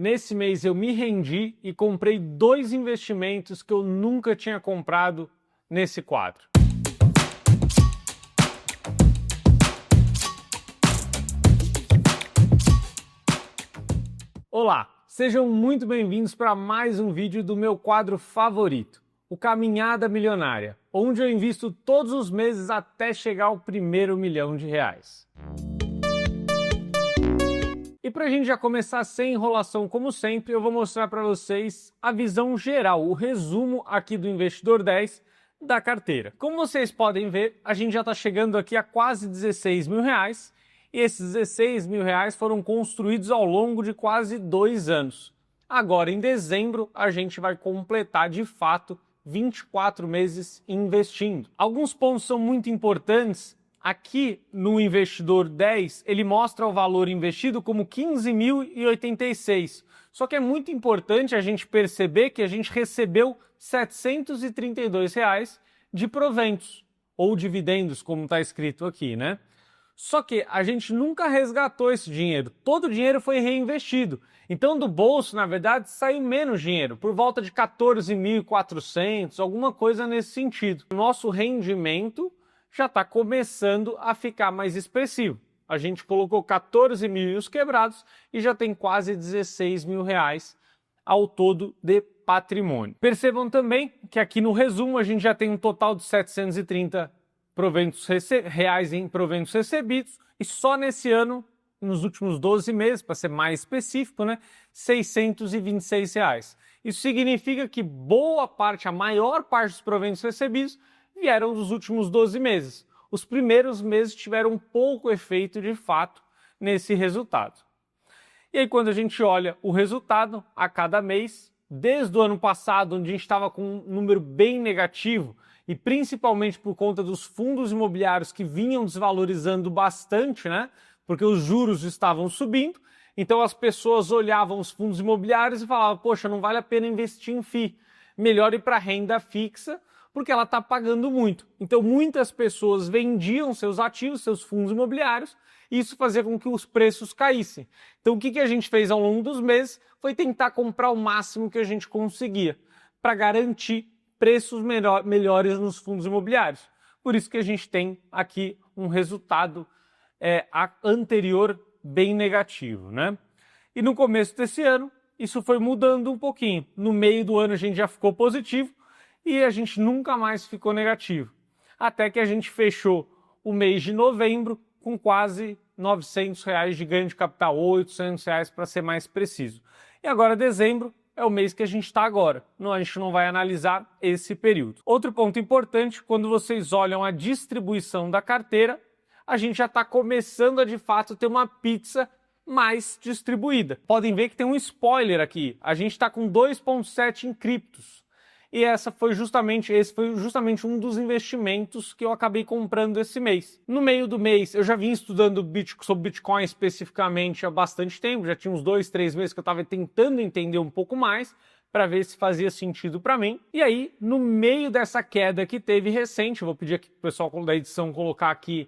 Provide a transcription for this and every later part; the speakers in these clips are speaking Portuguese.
Nesse mês eu me rendi e comprei 2 investimentos que eu nunca tinha comprado nesse quadro. Olá, sejam muito bem-vindos para mais um vídeo do meu quadro favorito, o Caminhada Milionária, onde eu invisto todos os meses até chegar ao primeiro R$ 1.000.000. E para a gente já começar sem enrolação, como sempre, eu vou mostrar para vocês a visão geral, o resumo aqui do Investidor 10 da carteira. Como vocês podem ver, a gente já está chegando aqui a quase R$ 16 mil, e esses R$ 16 mil foram construídos ao longo de quase 2 anos. Agora, em dezembro, a gente vai completar de fato 24 meses investindo. Alguns pontos são muito importantes. Aqui no Investidor 10, ele mostra o valor investido como R$ 15.086. Só que é muito importante a gente perceber que a gente recebeu R$ 732 de proventos, ou dividendos, como está escrito aqui, né? Só que a gente nunca resgatou esse dinheiro, todo o dinheiro foi reinvestido. Então do bolso, na verdade, saiu menos dinheiro, por volta de 14.400, alguma coisa nesse sentido. O nosso rendimento já está começando a ficar mais expressivo. A gente colocou 14 mil e os quebrados e já tem quase R$ 16 mil ao todo de patrimônio. Percebam também que aqui no resumo a gente já tem um total de 730 reais em proventos recebidos, e só nesse ano, nos últimos 12 meses, para ser mais específico, né, R$ 626. Isso significa que boa parte, a maior parte dos proventos recebidos vieram dos últimos 12 meses. Os primeiros meses tiveram pouco efeito de fato nesse resultado. E aí quando a gente olha o resultado a cada mês, desde o ano passado, onde a gente estava com um número bem negativo, e principalmente por conta dos fundos imobiliários que vinham desvalorizando bastante, né? Porque os juros estavam subindo, então as pessoas olhavam os fundos imobiliários e falavam, poxa, não vale a pena investir em FII, melhor ir para renda fixa, porque ela está pagando muito. Então muitas pessoas vendiam seus ativos, seus fundos imobiliários, e isso fazia com que os preços caíssem. Então o que a gente fez ao longo dos meses foi tentar comprar o máximo que a gente conseguia, para garantir preços melhores nos fundos imobiliários. Por isso que a gente tem aqui um resultado anterior bem negativo, né? E no começo desse ano, isso foi mudando um pouquinho. No meio do ano a gente já ficou positivo e a gente nunca mais ficou negativo. Até que a gente fechou o mês de novembro com quase R$ 900 de ganho de capital, R$ 800 para ser mais preciso. E agora dezembro é o mês que a gente está agora. Não, a gente não vai analisar esse período. Outro ponto importante, quando vocês olham a distribuição da carteira, a gente já está começando a de fato ter uma pizza mais distribuída. Podem ver que tem um spoiler aqui. A gente está com 2,7 em criptos. E esse foi justamente um dos investimentos que eu acabei comprando esse mês. No meio do mês, eu já vim estudando sobre Bitcoin especificamente há bastante tempo, já tinha uns 2, 3 meses que eu estava tentando entender um pouco mais, para ver se fazia sentido para mim. E aí, no meio dessa queda que teve recente, eu vou pedir aqui para o pessoal da edição colocar aqui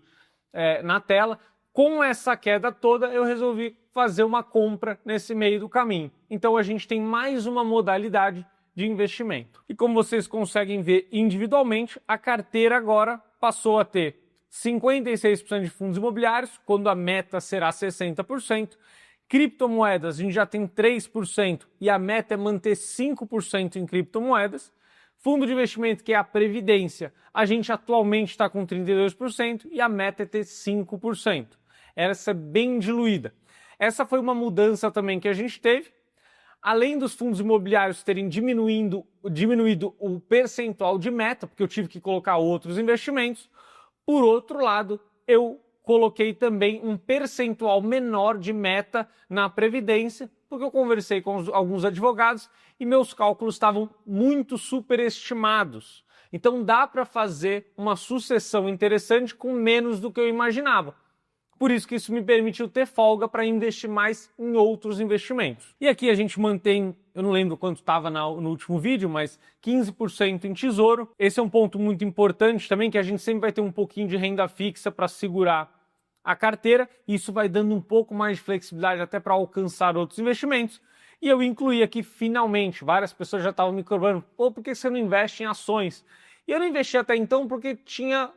na tela, com essa queda toda, eu resolvi fazer uma compra nesse meio do caminho. Então a gente tem mais uma modalidade de investimento. E como vocês conseguem ver individualmente, a carteira agora passou a ter 56% de fundos imobiliários, quando a meta será 60%. Criptomoedas, a gente já tem 3% e a meta é manter 5% em criptomoedas. Fundo de investimento, que é a Previdência, a gente atualmente está com 32% e a meta é ter 5%. Essa é bem diluída. Essa foi uma mudança também que a gente teve. Além dos fundos imobiliários terem diminuído o percentual de meta, porque eu tive que colocar outros investimentos, por outro lado, eu coloquei também um percentual menor de meta na Previdência, porque eu conversei com alguns advogados e meus cálculos estavam muito superestimados. Então dá para fazer uma sucessão interessante com menos do que eu imaginava. Por isso que isso me permitiu ter folga para investir mais em outros investimentos. E aqui a gente mantém, eu não lembro quanto estava no último vídeo, mas 15% em tesouro. Esse é um ponto muito importante também, que a gente sempre vai ter um pouquinho de renda fixa para segurar a carteira. Isso vai dando um pouco mais de flexibilidade até para alcançar outros investimentos. E eu incluí aqui finalmente, várias pessoas já estavam me cobrando, pô, por que você não investe em ações? E eu não investi até então porque tinha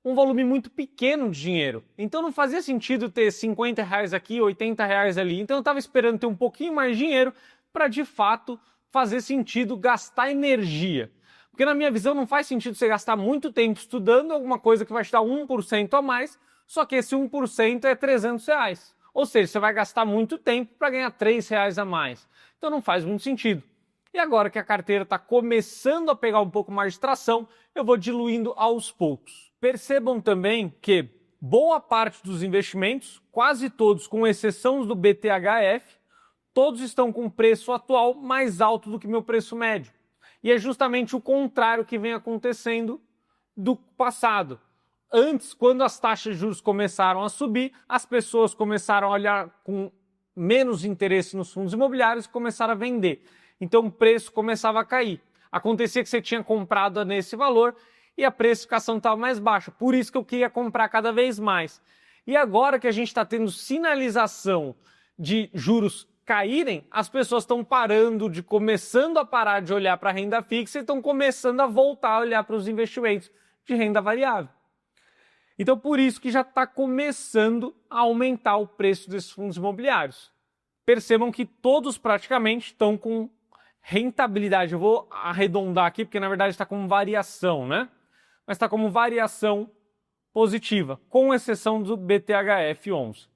um volume muito pequeno de dinheiro. Então não fazia sentido ter R$ 50 aqui, R$ 80 ali. Então eu estava esperando ter um pouquinho mais de dinheiro para de fato fazer sentido gastar energia. Porque na minha visão não faz sentido você gastar muito tempo estudando alguma coisa que vai te dar 1% a mais, só que esse 1% é R$ 300. Ou seja, você vai gastar muito tempo para ganhar R$ 3 a mais. Então não faz muito sentido. E agora que a carteira está começando a pegar um pouco mais de tração, eu vou diluindo aos poucos. Percebam também que boa parte dos investimentos, quase todos, com exceção do BTHF, todos estão com preço atual mais alto do que meu preço médio. E é justamente o contrário que vem acontecendo do passado. Antes, quando as taxas de juros começaram a subir, as pessoas começaram a olhar com menos interesse nos fundos imobiliários e começaram a vender. Então o preço começava a cair. Acontecia que você tinha comprado nesse valor e a precificação estava mais baixa. Por isso que eu queria comprar cada vez mais. E agora que a gente está tendo sinalização de juros caírem, as pessoas estão começando a parar de olhar para a renda fixa e estão começando a voltar a olhar para os investimentos de renda variável. Então, por isso que já está começando a aumentar o preço desses fundos imobiliários. Percebam que todos praticamente estão com rentabilidade. Eu vou arredondar aqui, porque na verdade está como variação, né? Mas está como variação positiva, com exceção do BTHF11.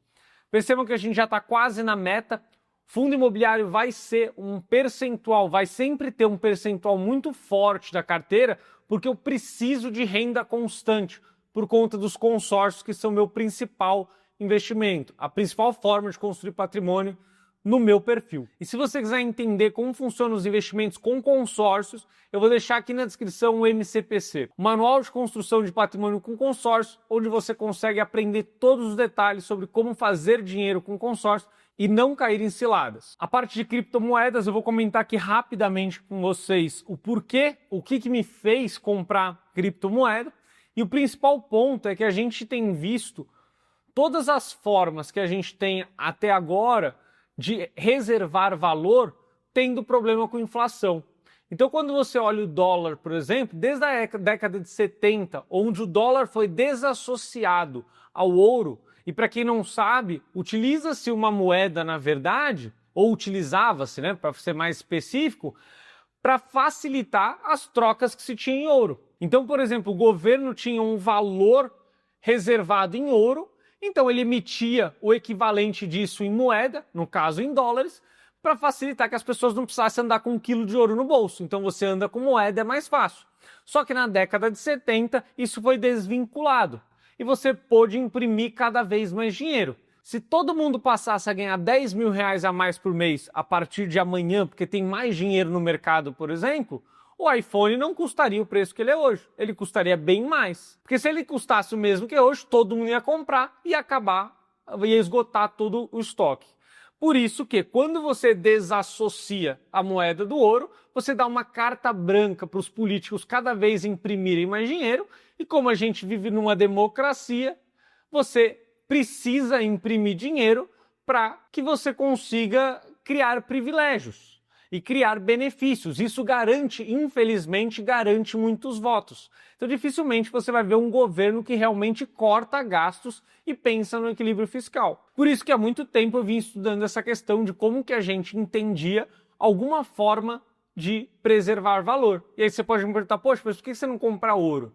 Percebam que a gente já está quase na meta. Fundo imobiliário vai ser um percentual, vai sempre ter um percentual muito forte da carteira, porque eu preciso de renda constante, por conta dos consórcios que são meu principal investimento, a principal forma de construir patrimônio no meu perfil. E se você quiser entender como funcionam os investimentos com consórcios, eu vou deixar aqui na descrição o MCPC, o Manual de Construção de Patrimônio com Consórcio, onde você consegue aprender todos os detalhes sobre como fazer dinheiro com consórcio e não cair em ciladas. A parte de criptomoedas eu vou comentar aqui rapidamente com vocês o porquê, o que me fez comprar criptomoeda. E o principal ponto é que a gente tem visto todas as formas que a gente tem até agora de reservar valor tendo problema com inflação. Então, quando você olha o dólar, por exemplo, desde a década de 70, onde o dólar foi desassociado ao ouro, e para quem não sabe, utiliza-se uma moeda, na verdade, ou utilizava-se, né, para ser mais específico, para facilitar as trocas que se tinha em ouro. Então, por exemplo, o governo tinha um valor reservado em ouro, então ele emitia o equivalente disso em moeda, no caso em dólares, para facilitar que as pessoas não precisassem andar com 1 quilo de ouro no bolso. Então você anda com moeda, é mais fácil. Só que na década de 70 isso foi desvinculado e você pôde imprimir cada vez mais dinheiro. Se todo mundo passasse a ganhar R$ 10.000 a mais por mês a partir de amanhã, porque tem mais dinheiro no mercado, por exemplo, o iPhone não custaria o preço que ele é hoje. Ele custaria bem mais. Porque se ele custasse o mesmo que é hoje, todo mundo ia comprar e ia esgotar todo o estoque. Por isso que quando você desassocia a moeda do ouro, você dá uma carta branca para os políticos cada vez imprimirem mais dinheiro e como a gente vive numa democracia, você precisa imprimir dinheiro para que você consiga criar privilégios e criar benefícios. Isso garante, infelizmente, garante muitos votos. Então, dificilmente você vai ver um governo que realmente corta gastos e pensa no equilíbrio fiscal. Por isso que há muito tempo eu vim estudando essa questão de como que a gente entendia alguma forma de preservar valor. E aí você pode me perguntar, poxa, mas por que você não compra ouro?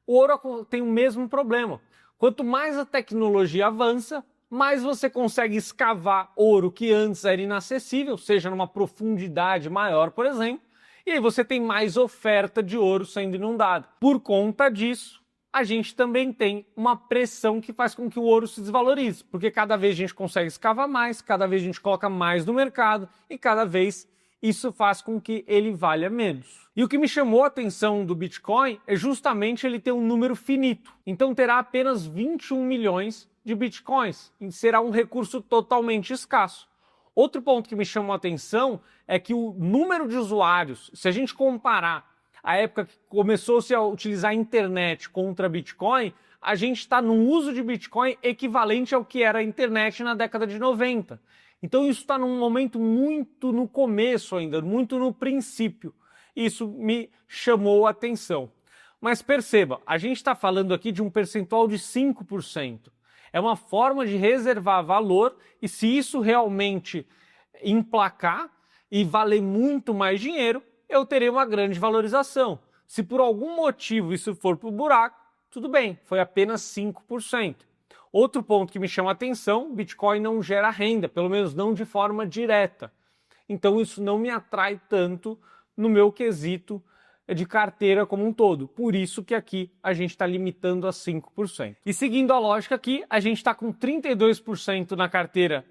O ouro tem o mesmo problema. Quanto mais a tecnologia avança, mais você consegue escavar ouro que antes era inacessível, seja numa profundidade maior, por exemplo, e aí você tem mais oferta de ouro sendo inundada. Por conta disso, a gente também tem uma pressão que faz com que o ouro se desvalorize, porque cada vez a gente consegue escavar mais, cada vez a gente coloca mais no mercado e cada vez isso faz com que ele valha menos. E o que me chamou a atenção do Bitcoin é justamente ele ter um número finito. Então terá apenas 21 milhões de Bitcoins e será um recurso totalmente escasso. Outro ponto que me chamou a atenção é que o número de usuários, se a gente comparar a época que começou-se a utilizar a internet contra Bitcoin, a gente está num uso de Bitcoin equivalente ao que era a internet na década de 90. Então isso está num momento muito no começo ainda, muito no princípio. Isso me chamou a atenção. Mas perceba, a gente está falando aqui de um percentual de 5%. É uma forma de reservar valor e se isso realmente emplacar e valer muito mais dinheiro, eu terei uma grande valorização. Se por algum motivo isso for para o buraco, tudo bem, foi apenas 5%. Outro ponto que me chama a atenção, Bitcoin não gera renda, pelo menos não de forma direta. Então isso não me atrai tanto no meu quesito de carteira como um todo. Por isso que aqui a gente está limitando a 5%. E seguindo a lógica aqui, a gente está com 32% na carteira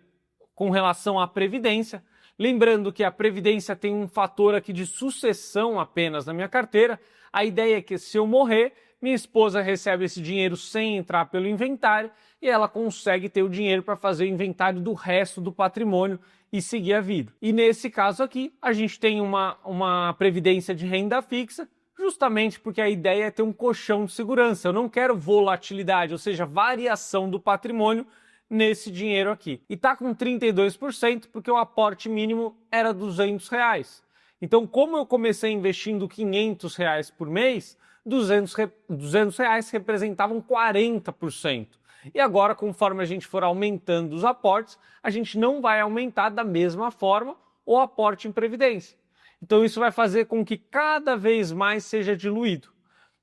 com relação à Previdência. Lembrando que a Previdência tem um fator aqui de sucessão apenas na minha carteira. A ideia é que se eu morrer, minha esposa recebe esse dinheiro sem entrar pelo inventário e ela consegue ter o dinheiro para fazer o inventário do resto do patrimônio e seguir a vida. E nesse caso aqui, a gente tem uma previdência de renda fixa, justamente porque a ideia é ter um colchão de segurança. Eu não quero volatilidade, ou seja, variação do patrimônio nesse dinheiro aqui. E está com 32% porque o aporte mínimo era R$200. Então, como eu comecei investindo R$500 por mês, R$200 representavam 40%. E agora, conforme a gente for aumentando os aportes, a gente não vai aumentar da mesma forma o aporte em previdência. Então isso vai fazer com que cada vez mais seja diluído.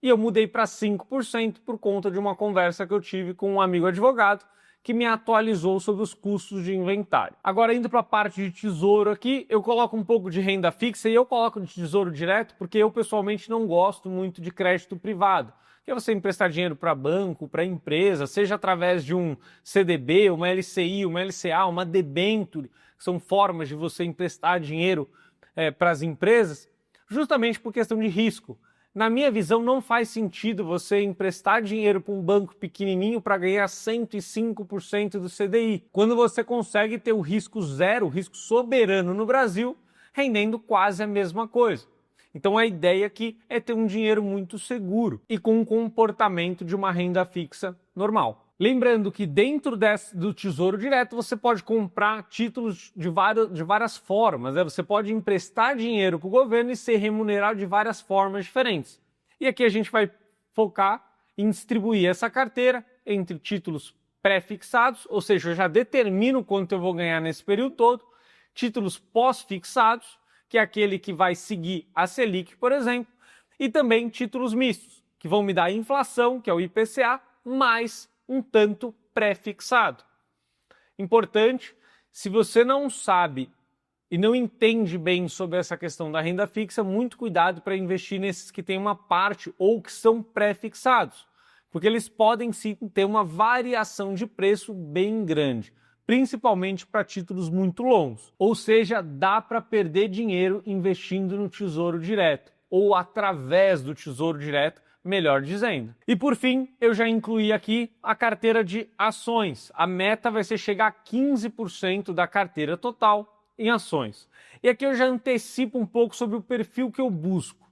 E eu mudei para 5% por conta de uma conversa que eu tive com um amigo advogado que me atualizou sobre os custos de inventário. Agora, indo para a parte de tesouro aqui, eu coloco um pouco de renda fixa e eu coloco de tesouro direto porque eu pessoalmente não gosto muito de crédito privado. Que é você emprestar dinheiro para banco, para empresa, seja através de um CDB, uma LCI, uma LCA, uma debênture, que são formas de você emprestar dinheiro para as empresas, justamente por questão de risco. Na minha visão, não faz sentido você emprestar dinheiro para um banco pequenininho para ganhar 105% do CDI, quando você consegue ter o risco zero, o risco soberano no Brasil, rendendo quase a mesma coisa. Então a ideia aqui é ter um dinheiro muito seguro e com um comportamento de uma renda fixa normal. Lembrando que dentro do Tesouro Direto você pode comprar títulos de várias formas, né? Você pode emprestar dinheiro para o governo e ser remunerado de várias formas diferentes. E aqui a gente vai focar em distribuir essa carteira entre títulos pré-fixados, ou seja, eu já determino quanto eu vou ganhar nesse período todo, títulos pós-fixados, que é aquele que vai seguir a Selic, por exemplo, e também títulos mistos, que vão me dar a inflação, que é o IPCA, mais um tanto pré-fixado. Importante, se você não sabe e não entende bem sobre essa questão da renda fixa, muito cuidado para investir nesses que têm uma parte ou que são pré-fixados, porque eles podem sim ter uma variação de preço bem grande, principalmente para títulos muito longos. Ou seja, dá para perder dinheiro investindo no Tesouro Direto, ou através do Tesouro Direto, melhor dizendo. E por fim, eu já incluí aqui a carteira de ações. A meta vai ser chegar a 15% da carteira total em ações. E aqui eu já antecipo um pouco sobre o perfil que eu busco.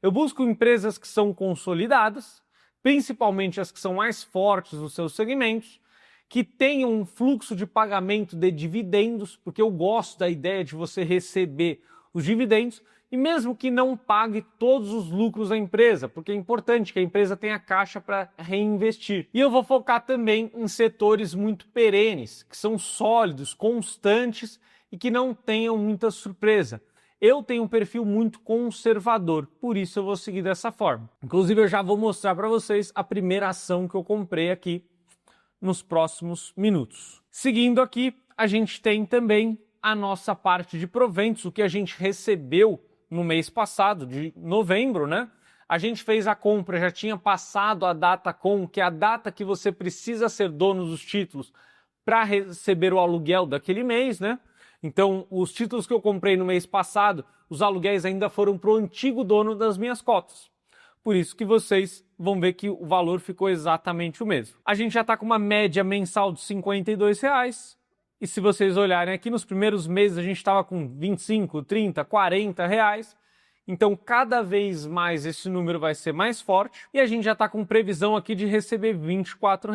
Eu busco empresas que são consolidadas, principalmente as que são mais fortes nos seus segmentos, que tenham um fluxo de pagamento de dividendos, porque eu gosto da ideia de você receber os dividendos, e mesmo que não pague todos os lucros da empresa, porque é importante que a empresa tenha caixa para reinvestir. E eu vou focar também em setores muito perenes, que são sólidos, constantes e que não tenham muita surpresa. Eu tenho um perfil muito conservador, por isso eu vou seguir dessa forma. Inclusive eu já vou mostrar para vocês a primeira ação que eu comprei aqui nos próximos minutos. Seguindo aqui, a gente tem também a nossa parte de proventos, o que a gente recebeu no mês passado, de novembro, né? A gente fez a compra, já tinha passado a data com, que é a data que você precisa ser dono dos títulos para receber o aluguel daquele mês, né? Então, os títulos que eu comprei no mês passado, os aluguéis ainda foram para o antigo dono das minhas cotas. Por isso que vocês vão ver que o valor ficou exatamente o mesmo. A gente já está com uma média mensal de R$ 52. E se vocês olharem aqui, nos primeiros meses a gente estava com 25, 30, 40 reais. Então, cada vez mais esse número vai ser mais forte. E a gente já está com previsão aqui de receber R$ 24.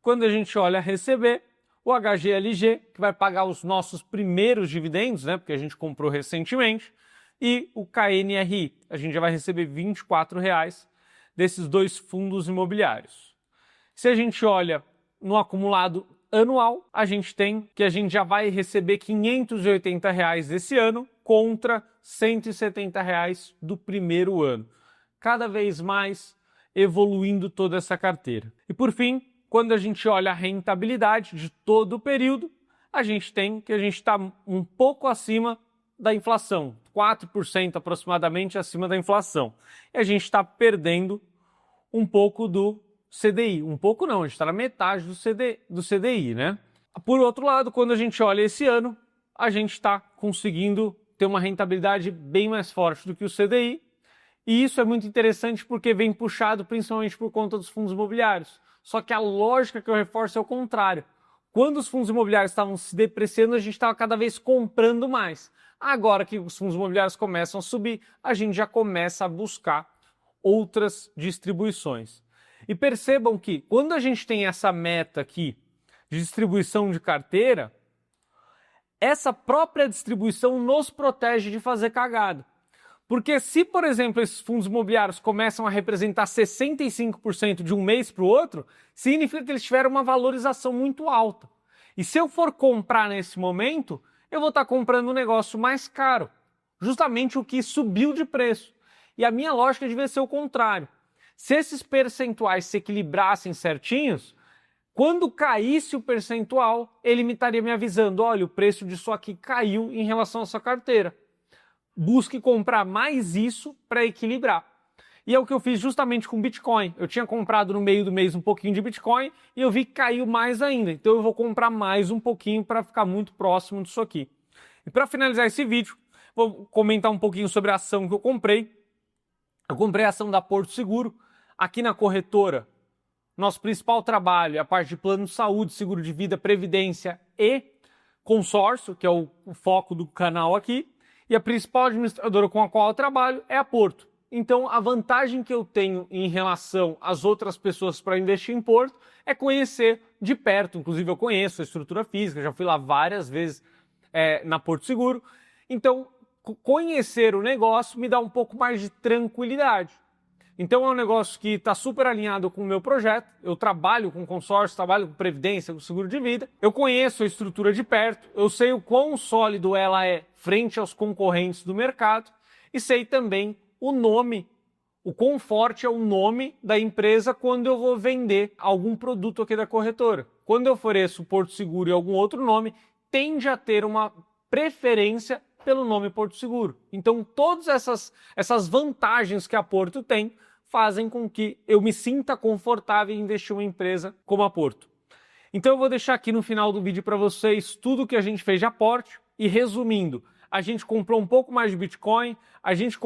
Quando a gente olha receber, o HGLG, que vai pagar os nossos primeiros dividendos, né, porque a gente comprou recentemente, e o KNRI, a gente já vai receber R$ 24,00 desses dois fundos imobiliários. Se a gente olha no acumulado anual, a gente tem que a gente já vai receber R$ 580 esse ano contra R$ 170 do primeiro ano. Cada vez mais evoluindo toda essa carteira. E por fim, quando a gente olha a rentabilidade de todo o período, a gente tem que a gente está um pouco acima da inflação, 4% aproximadamente acima da inflação. E a gente está perdendo um pouco do CDI. Um pouco não, a gente está na metade do CDI, né? Por outro lado, quando a gente olha esse ano, a gente está conseguindo ter uma rentabilidade bem mais forte do que o CDI. E isso é muito interessante porque vem puxado principalmente por conta dos fundos imobiliários. Só que a lógica que eu reforço é o contrário. Quando os fundos imobiliários estavam se depreciando, a gente estava cada vez comprando mais. Agora que os fundos imobiliários começam a subir, a gente já começa a buscar outras distribuições. E percebam que quando a gente tem essa meta aqui de distribuição de carteira, essa própria distribuição nos protege de fazer cagada. Porque se, por exemplo, esses fundos imobiliários começam a representar 65% de um mês para o outro, significa que eles tiveram uma valorização muito alta. E se eu for comprar nesse momento, eu vou estar comprando um negócio mais caro, justamente o que subiu de preço. E a minha lógica devia ser o contrário. Se esses percentuais se equilibrassem certinhos, quando caísse o percentual, ele me estaria me avisando, olha, o preço disso aqui caiu em relação à sua carteira. Busque comprar mais isso para equilibrar. E é o que eu fiz justamente com Bitcoin. Eu tinha comprado no meio do mês um pouquinho de Bitcoin e eu vi que caiu mais ainda. Então eu vou comprar mais um pouquinho para ficar muito próximo disso aqui. E para finalizar esse vídeo, vou comentar um pouquinho sobre a ação que eu comprei. Eu comprei a ação da Porto Seguro. Aqui na corretora, nosso principal trabalho é a parte de plano de saúde, seguro de vida, previdência e consórcio, que é o foco do canal aqui. E a principal administradora com a qual eu trabalho é a Porto. Então, a vantagem que eu tenho em relação às outras pessoas para investir em Porto é conhecer de perto. Inclusive, eu conheço a estrutura física, já fui lá várias vezes na Porto Seguro. Então, conhecer o negócio me dá um pouco mais de tranquilidade. Então, é um negócio que está super alinhado com o meu projeto. Eu trabalho com consórcio, trabalho com previdência, com seguro de vida. Eu conheço a estrutura de perto, eu sei o quão sólido ela é frente aos concorrentes do mercado e sei também o nome, o quão forte é o nome da empresa quando eu vou vender algum produto aqui da corretora. Quando eu ofereço Porto Seguro e algum outro nome, tende a ter uma preferência pelo nome Porto Seguro. Então, todas essas vantagens que a Porto tem fazem com que eu me sinta confortável em investir em uma empresa como a Porto. Então eu vou deixar aqui no final do vídeo para vocês tudo que a gente fez de aporte e resumindo, a gente comprou um pouco mais de Bitcoin, a gente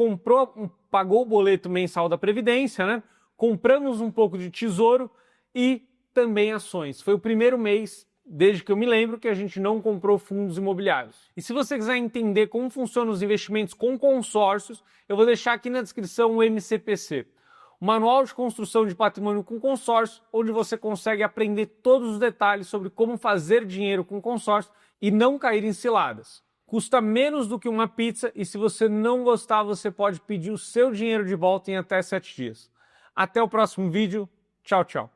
pagou o boleto mensal da Previdência, né? Compramos um pouco de tesouro e também ações. Foi o primeiro mês, desde que eu me lembro, que a gente não comprou fundos imobiliários. E se você quiser entender como funcionam os investimentos com consórcios, eu vou deixar aqui na descrição o MCPC. O Manual de Construção de Patrimônio com Consórcio, onde você consegue aprender todos os detalhes sobre como fazer dinheiro com consórcio e não cair em ciladas. Custa menos do que uma pizza e se você não gostar, você pode pedir o seu dinheiro de volta em até 7 dias. Até o próximo vídeo. Tchau, tchau.